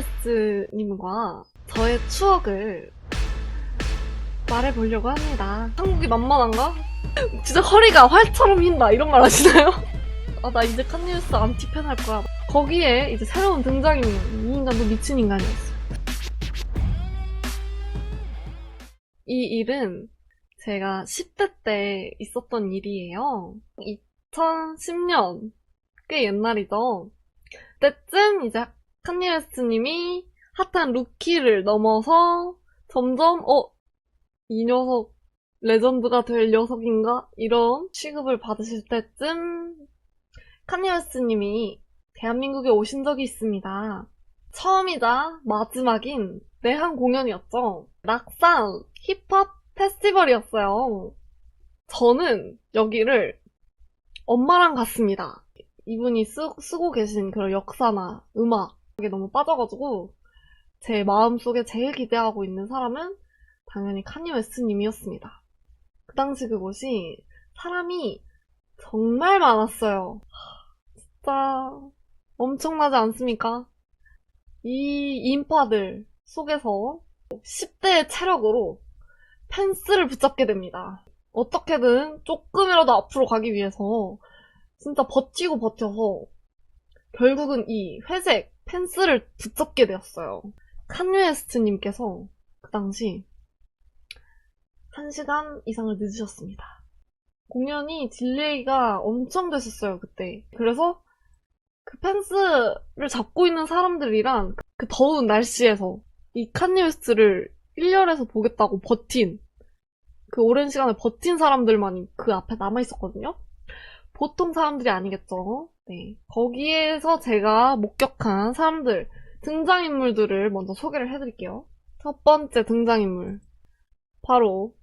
카니웨스트님과 저의 추억을 말해보려고 합니다. 한국이 만만한가? 진짜 허리가 활처럼 휜다 이런 말 하시나요? 아, 나 이제 카니웨스트 안티팬 할 거야. 거기에 이제 새로운 등장인물, 이 인간도 미친 인간이었어. 이 일은 제가 10대 때 있었던 일이에요. 2010년, 꽤 옛날이죠. 그때쯤 이제 칸예 웨스트님이 핫한 루키를 넘어서 점점 이 녀석 레전드가 될 녀석인가? 이런 취급을 받으실 때쯤 칸예 웨스트님이 대한민국에 오신 적이 있습니다. 처음이자 마지막인 내한 공연이었죠. 낙산 힙합 페스티벌이었어요. 저는 여기를 엄마랑 갔습니다. 이분이 쓰고 계신 그런 역사나 음악에 너무 빠져가지고 제 마음속에 제일 기대하고 있는 사람은 당연히 카니 웨스트님이었습니다. 그 당시 그곳이 사람이 정말 많았어요. 진짜 엄청나지 않습니까? 이 인파들 속에서 10대의 체력으로 펜스를 붙잡게 됩니다. 어떻게든 조금이라도 앞으로 가기 위해서 진짜 버티고 버텨서 결국은 이 회색 펜스를 붙잡게 되었어요. 칸예 웨스트님께서 그 당시 1시간 이상을 늦으셨습니다. 공연이 딜레이가 엄청 됐었어요, 그때. 그래서 그 펜스를 잡고 있는 사람들이랑 그 더운 날씨에서 이 칸예 웨스트를 1열에서 보겠다고 버틴, 그 오랜 시간을 버틴 사람들만이 그 앞에 남아있었거든요? 보통 사람들이 아니겠죠. 네. 거기에서 제가 목격한 사람들, 등장인물들을 먼저 소개를 해드릴게요. 첫 번째 등장인물. 바로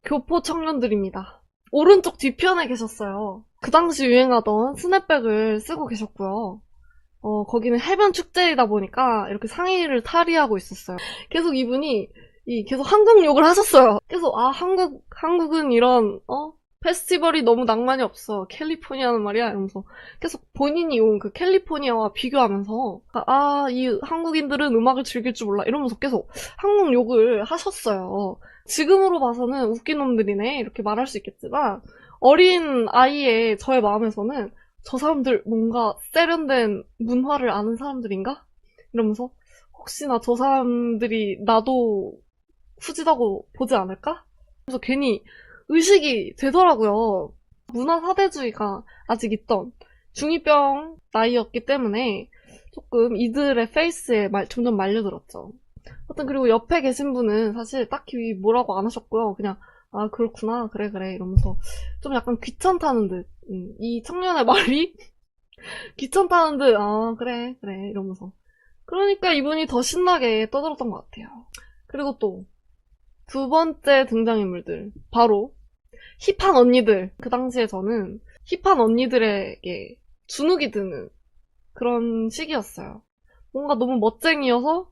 교포 청년들입니다. 오른쪽 뒤편에 계셨어요. 그 당시 유행하던 스냅백을 쓰고 계셨고요. 거기는 해변 축제이다 보니까 이렇게 상의를 탈의하고 있었어요. 계속 이분이 계속 한국 욕을 하셨어요. 계속 한국은 이런 페스티벌이 너무 낭만이 없어. 캘리포니아는 말이야. 이러면서 계속 본인이 온 그 캘리포니아와 비교하면서 이 한국인들은 음악을 즐길 줄 몰라. 이러면서 계속 한국 욕을 하셨어요. 지금으로 봐서는 웃긴 놈들이네. 이렇게 말할 수 있겠지만 어린 아이의 저의 마음에서는 저 사람들 뭔가 세련된 문화를 아는 사람들인가? 이러면서 혹시나 저 사람들이 나도 후지다고 보지 않을까? 그래서 괜히 의식이 되더라고요. 문화 사대주의가 아직 있던 중2병 나이였기 때문에 조금 이들의 페이스에 점점 말려들었죠. 하여튼 그리고 옆에 계신 분은 사실 딱히 뭐라고 안 하셨고요. 그냥 그렇구나 그래 이러면서 좀 약간 귀찮다는 듯 이 청년의 말이 귀찮다는 듯 그래 이러면서 그러니까 이분이 더 신나게 떠들었던 것 같아요. 그리고 또 두 번째 등장인물들 바로 힙한 언니들. 그 당시에 저는 힙한 언니들에게 주눅이 드는 그런 시기였어요. 뭔가 너무 멋쟁이여서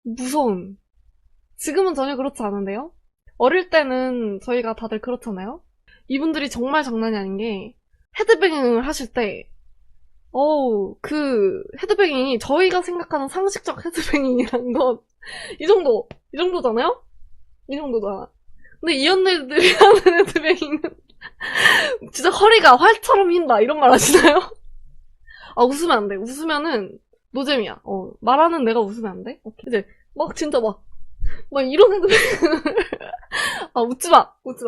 무서운. 지금은 전혀 그렇지 않은데요? 어릴 때는 저희가 다들 그렇잖아요? 이분들이 정말 장난이 아닌 게 헤드뱅잉을 하실 때 그 헤드뱅잉이 저희가 생각하는 상식적 헤드뱅잉이라는 건 이 정도잖아요? 이 정도잖아. 근데 이 언니들이 하는 헤드뱅잉은 진짜 허리가 활처럼 휜다 이런 말 하시나요? 웃으면 안 돼. 웃으면은 노잼이야. 말하는 내가 웃으면 안 돼? 오케이. 이제 진짜 이런 헤드뱅잉을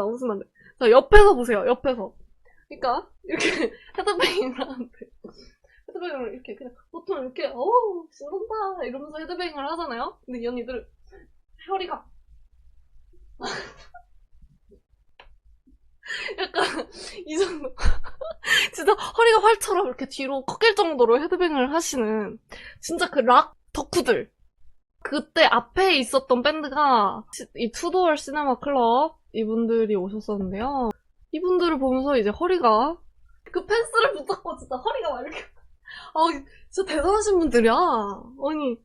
웃으면 안 돼. 자, 옆에서 보세요. 옆에서. 그러니까 이렇게 헤드뱅잉을 하는데 헤드뱅잉을 이렇게 그냥 보통 이렇게 신난다 이러면서 헤드뱅잉을 하잖아요. 근데 이 언니들 허리가 약간 이 정도 진짜 허리가 활처럼 이렇게 뒤로 꺾일 정도로 헤드뱅을 하시는 진짜 그 락 덕후들. 그때 앞에 있었던 밴드가 이 투도어 시네마 클럽 이분들이 오셨었는데요. 이분들을 보면서 이제 허리가 그 펜스를 붙잡고 진짜 허리가 막 이렇게 진짜 대단하신 분들이야. 아니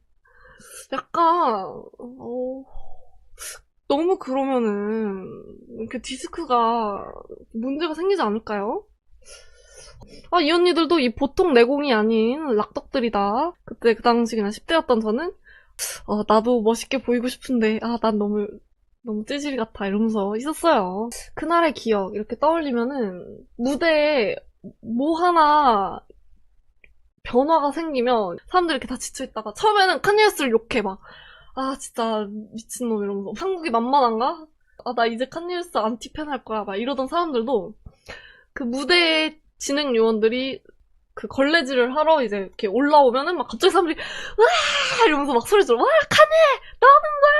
약간 너무 그러면은 이렇게 디스크가 문제가 생기지 않을까요? 이 언니들도 이 보통 내공이 아닌 락덕들이다. 그때 그 당시 그냥 10대였던 저는 나도 멋있게 보이고 싶은데 난 너무 찌질이 같아 이러면서 있었어요. 그날의 기억 이렇게 떠올리면은 무대에 뭐 하나 변화가 생기면 사람들이 이렇게 다 지쳐있다가 처음에는 카니에 웨스트를 욕해 막 진짜 미친놈 이러면서 한국이 만만한가? 나 이제 카니에 웨스트 안티팬 할 거야 막 이러던 사람들도 그 무대의 진행 요원들이 그 걸레질을 하러 이제 이렇게 올라오면은 막 갑자기 사람들이 와 이러면서 막 소리 질러. 와 카니에 나오는 거야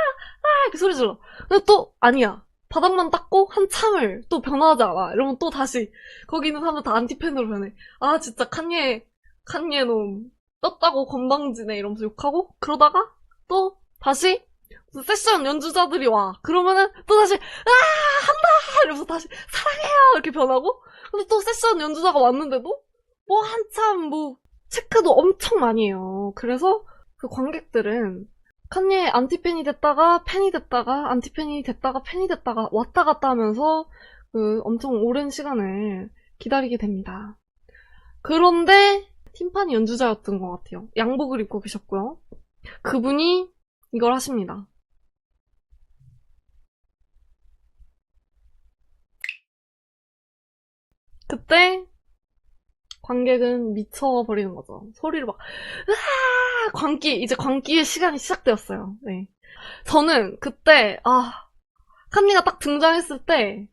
이렇게 소리 질러. 근데 또 아니야 바닥만 닦고 한참을 또 변화하지 않아 이러면 또 다시 거기 있는 사람들 다 안티팬으로 변해. 진짜 카니에 놈 떴다고 건방지네 이러면서 욕하고 그러다가 또 다시 세션 연주자들이 와 그러면은 또 다시 한다 이러면서 다시 사랑해요 이렇게 변하고 근데 또 세션 연주자가 왔는데도 뭐 한참 체크도 엄청 많이 해요. 그래서 그 관객들은 칸예 안티팬이 됐다가 팬이 됐다가 안티팬이 됐다가 팬이 됐다가 왔다 갔다 하면서 그 엄청 오랜 시간을 기다리게 됩니다. 그런데 팀파니 연주자였던 것 같아요. 양복을 입고 계셨고요. 그분이 이걸 하십니다. 그때 관객은 미쳐버리는 거죠. 소리를 막 이제 광기의 시간이 시작되었어요. 네. 저는 그때 칸리가 딱 등장했을 때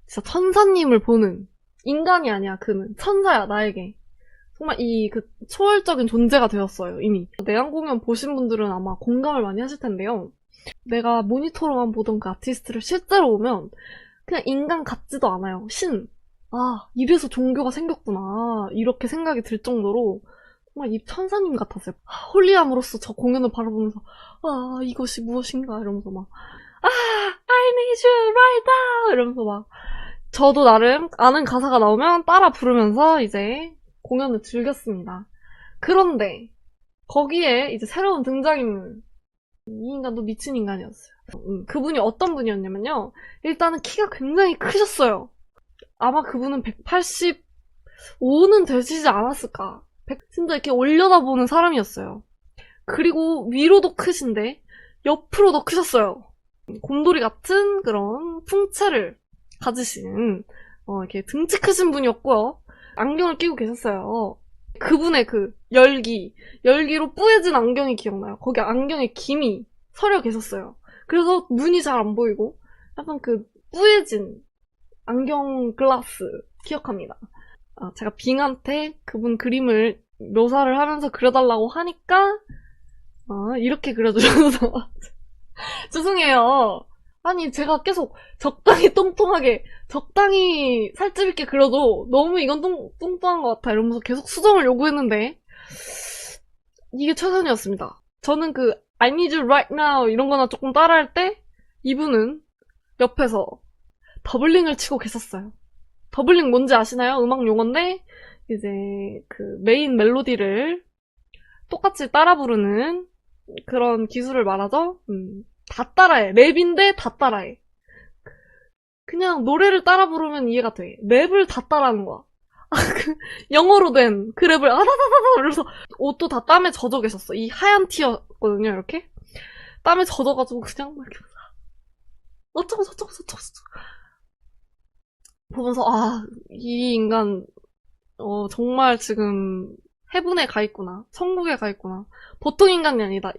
진짜 천사님을 보는 인간이 아니야. 그는 천사야 나에게. 정말 그 초월적인 존재가 되었어요. 이미 내한 공연 보신 분들은 아마 공감을 많이 하실 텐데요. 내가 모니터로만 보던 그 아티스트를 실제로 보면 그냥 인간 같지도 않아요. 신. 이래서 종교가 생겼구나 이렇게 생각이 들 정도로 정말 이 천사님 같았어요. 홀리함으로써 저 공연을 바라보면서 이것이 무엇인가 이러면서 막 I need you right now 이러면서 막 저도 나름 아는 가사가 나오면 따라 부르면서 이제 공연을 즐겼습니다. 그런데 거기에 이제 새로운 등장인물 이 인간도 미친 인간이었어요. 그분이 어떤 분이었냐면요. 일단은 키가 굉장히 크셨어요. 아마 그분은 185는 되시지 않았을까. 진짜 이렇게 올려다보는 사람이었어요. 그리고 위로도 크신데 옆으로도 크셨어요. 곰돌이 같은 그런 풍채를 가지신 이렇게 등치 크신 분이었고요. 안경을 끼고 계셨어요. 그분의 그 열기로 뿌얘진 안경이 기억나요. 거기 안경에 김이 서려 계셨어요. 그래서 눈이 잘 안 보이고 약간 그 뿌얘진 안경 글라스 기억합니다. 제가 빙한테 그분 그림을 묘사를 하면서 그려달라고 하니까 이렇게 그려주셔서 죄송해요. 아니 제가 계속 적당히 똥통하게 적당히 살집 있게 그려도 너무 이건 뚱뚱한 것 같아 이러면서 계속 수정을 요구했는데 이게 최선이었습니다. 저는 그 I need you right now 이런 거나 조금 따라할 때 이분은 옆에서 더블링을 치고 계셨어요. 더블링 뭔지 아시나요? 음악 용어인데 이제 그 메인 멜로디를 똑같이 따라 부르는 그런 기술을 말하죠. 다 따라해. 랩인데 다 따라해. 그냥 노래를 따라 부르면 이해가 돼. 랩을 다 따라하는 거야. 영어로 된 그 랩을 아다다다다 이러면서 옷도 다 땀에 젖어 계셨어. 이 하얀 티였거든요. 이렇게 땀에 젖어가지고 그냥 막 이렇게 어쩌고 보면서 이 인간 정말 지금 해분에 가 있구나. 천국에 가 있구나. 보통 인간이 아니다.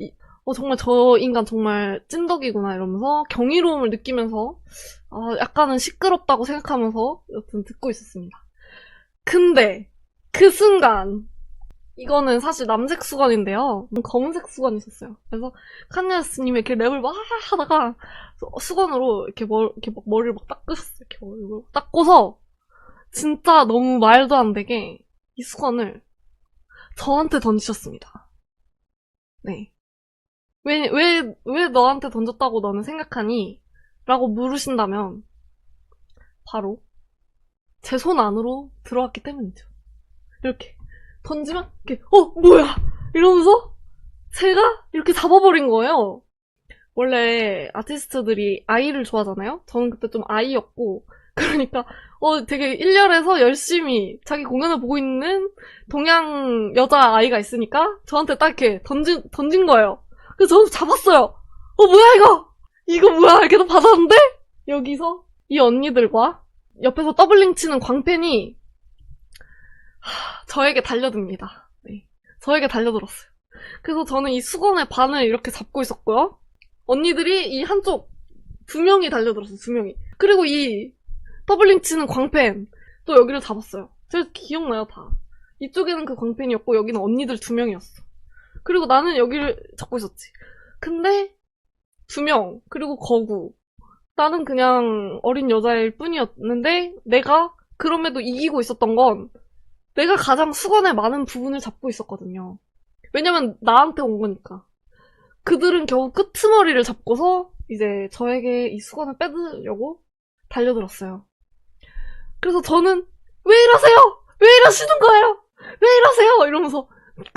정말 저 인간 정말 찐덕이구나 이러면서 경이로움을 느끼면서 약간은 시끄럽다고 생각하면서 여튼 듣고 있었습니다. 근데 그 순간 이거는 사실 남색 수건인데요. 검은색 수건이 있었어요. 그래서 칸예 웨스트님이 이렇게 랩을 막 하다가 수건으로 이렇게 머리를 막 닦으셨어요. 이렇게 머리를 닦고서 진짜 너무 말도 안 되게 이 수건을 저한테 던지셨습니다. 네. 왜 너한테 던졌다고 너는 생각하니? 라고 물으신다면 바로 제 손 안으로 들어왔기 때문이죠. 이렇게 던지면 이렇게 뭐야 이러면서 제가 이렇게 잡아버린 거예요. 원래 아티스트들이 아이를 좋아하잖아요. 저는 그때 좀 아이였고 그러니까 되게 일렬에서 열심히 자기 공연을 보고 있는 동양 여자아이가 있으니까 저한테 딱 이렇게 던진 거예요. 그래서 저는 잡았어요. 뭐야 이거! 이거 뭐야! 이렇게 또 받았는데 여기서 이 언니들과 옆에서 더블링 치는 광팬이 저에게 달려듭니다. 네. 저에게 달려들었어요. 그래서 저는 이 수건의 반을 이렇게 잡고 있었고요. 언니들이 이 한쪽 2명이 달려들었어요. 2명이. 그리고 이 더블링 치는 광팬 또 여기를 잡았어요. 제가 기억나요 다. 이쪽에는 그 광팬이었고 여기는 언니들 2명이었어. 그리고 나는 여기를 잡고 있었지. 근데 2명 그리고 거구. 나는 그냥 어린 여자일 뿐이었는데 내가 그럼에도 이기고 있었던 건 내가 가장 수건의 많은 부분을 잡고 있었거든요. 왜냐면 나한테 온 거니까. 그들은 겨우 끄트머리를 잡고서 이제 저에게 이 수건을 빼드려고 달려들었어요. 그래서 저는 왜 이러세요? 왜 이러시는 거예요? 왜 이러세요? 이러면서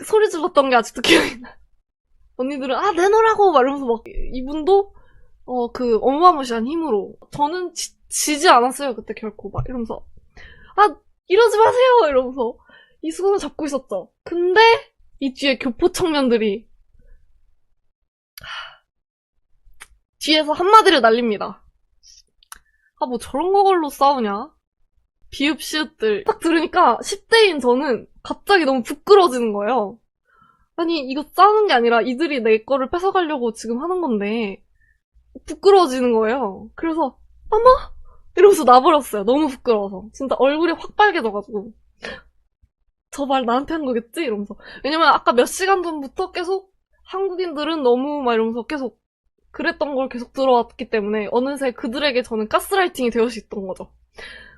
소리 질렀던 게 아직도 기억이 나요. 언니들은 내놓으라고 막 이러면서 막 이분도 그 어마무시한 힘으로 저는 지지 않았어요. 그때 결코 막 이러면서 이러지 마세요! 이러면서 이 수건을 잡고 있었죠. 근데 이 뒤에 교포 청년들이 뒤에서 한마디를 날립니다. 뭐 저런 거걸로 싸우냐? 비읍시읒들. 딱 들으니까 10대인 저는 갑자기 너무 부끄러워지는 거예요. 아니 이거 싸우는 게 아니라 이들이 내 거를 뺏어가려고 지금 하는 건데 부끄러워지는 거예요. 그래서 어머! 이러면서 놔버렸어요. 너무 부끄러워서. 진짜 얼굴이 확 빨개져가지고 저 말 나한테 한 거겠지? 이러면서. 왜냐면 아까 몇 시간 전부터 계속 한국인들은 너무 막 이러면서 계속 그랬던 걸 계속 들어왔기 때문에 어느새 그들에게 저는 가스라이팅이 되어 있던 거죠.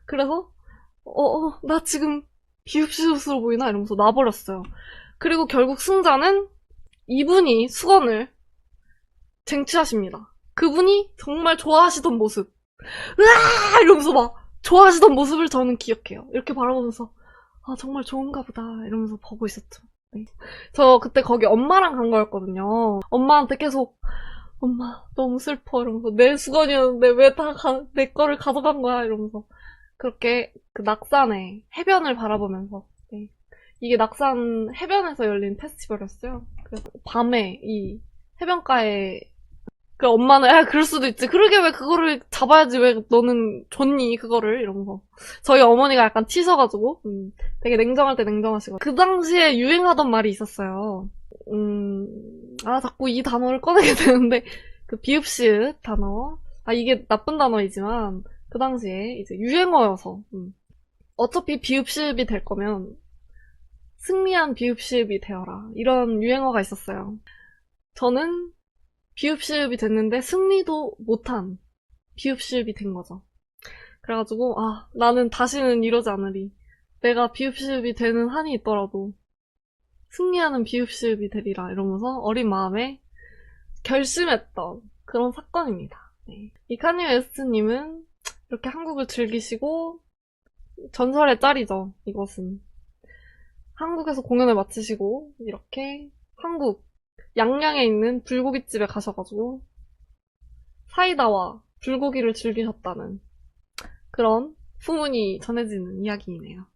그래서 나 지금 비읍시옷으로 보이나? 이러면서 놔버렸어요. 그리고 결국 승자는 이분이 수건을 쟁취하십니다. 그분이 정말 좋아하시던 모습. 으아! 이러면서 막 좋아하시던 모습을 저는 기억해요. 이렇게 바라보면서 정말 좋은가 보다 이러면서 보고 있었죠. 네. 저 그때 거기 엄마랑 간 거였거든요. 엄마한테 계속 엄마 너무 슬퍼 이러면서 내 수건이었는데 왜 다 내 거를 가져간 거야 이러면서 그렇게 그 낙산의 해변을 바라보면서 네. 이게 낙산 해변에서 열린 페스티벌이었어요. 그래서 밤에 이 해변가에 그 엄마는 그럴 수도 있지. 그러게 왜 그거를 잡아야지 왜 너는 줬니 그거를 이러면서 저희 어머니가 약간 치셔가지고 되게 냉정할 때 냉정하시고 그 당시에 유행하던 말이 있었어요. 자꾸 이 단어를 꺼내게 되는데 그 비읍시읒 단어 이게 나쁜 단어이지만 그 당시에 이제 유행어여서 어차피 비읍시읒이 될 거면 승리한 비읍시읒이 되어라 이런 유행어가 있었어요. 저는 비읍시읒이 됐는데 승리도 못한 비읍시읒이 된 거죠. 그래가지고 나는 다시는 이러지 않으리. 내가 비읍시읒이 되는 한이 있더라도 승리하는 비읍시읒이 되리라 이러면서 어린 마음에 결심했던 그런 사건입니다. 네. 이 카니 웨스트님은 이렇게 한국을 즐기시고 전설의 짤이죠. 이것은 한국에서 공연을 마치시고 이렇게 한국 양양에 있는 불고기집에 가셔가지고 사이다와 불고기를 즐기셨다는 그런 소문이 전해지는 이야기이네요.